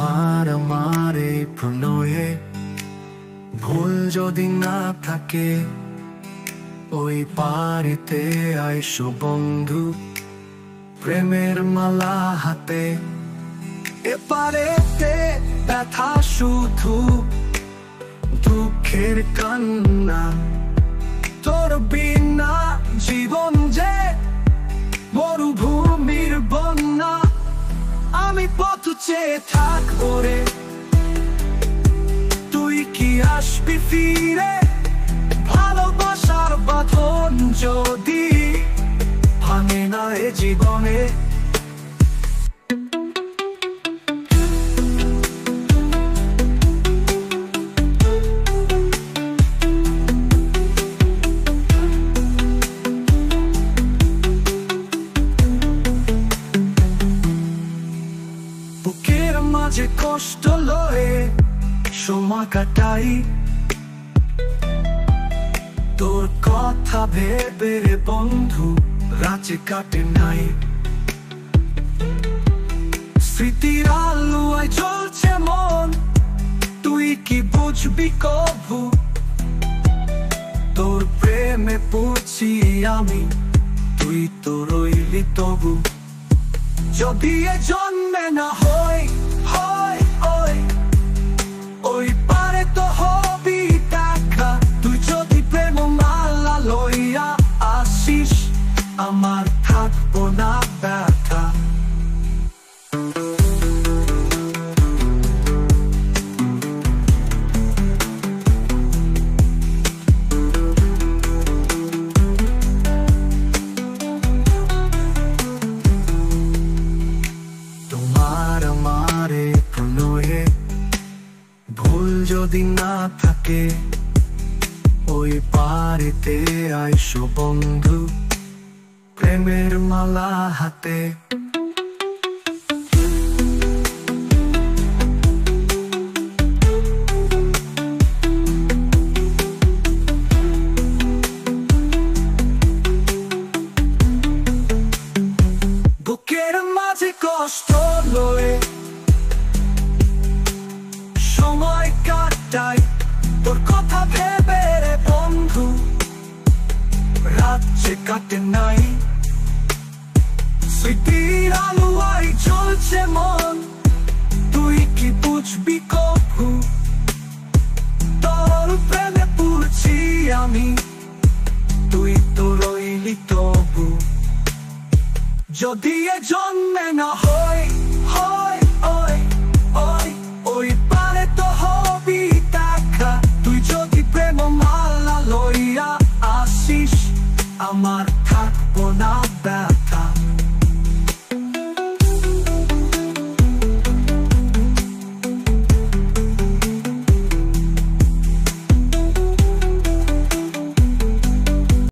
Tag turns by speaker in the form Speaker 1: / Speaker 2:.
Speaker 1: তোমার আমার এই প্রণয়ে ভুল যদি না থাকে, ওই পারিতে আইসো বন্ধু প্রেমের মালা হাতে। এপারেতে ব্যথা শুধু দুঃখের কান্না, তোর বিনা জীবন যে মরুভূমির বন্যা। আমি পথ চেয়ে থাকবো রে, তুই কি আসবি ফিরে? ভালোবাসার বাঁধন যদি ভাঙে না এ জীবনে। বুকের মাঝে কষ্ট লয়ে সময় কাটাই, তোর কথা ভেবে রে বন্ধু রাতে কাটে নাই। স্মৃতির আলোয় জ্বলছে মন, তুই কি বুঝবি কভু? তোর প্রেমে পড়ছি আমি, তুই তো রইলি তবু। যদি এ জন্মে না হয় ওই পারে তো হবি দেখা। তুই যদি প্রেম মালা লইয়া আসিস, আমার থাকবো না ব্যথা। তোমার আমার এই প্রণয়ে ভুল যদি না থাকে, ওই পারিতে আইসো বন্ধু প্রেমের মালা হাতে। বুকের মাঝে কষ্ট লয়ে সময় কাটাই, তোর কথা ভেবে রে বন্ধু রাত যে কাটে নাই। স্মৃতির আলোয় জ্বলছে মন, তুই কি বুঝবি কভু? তোর প্রেমে পড়ছি আমি, তুই তো রইলি তবু। যদি এ জন্মে না হয়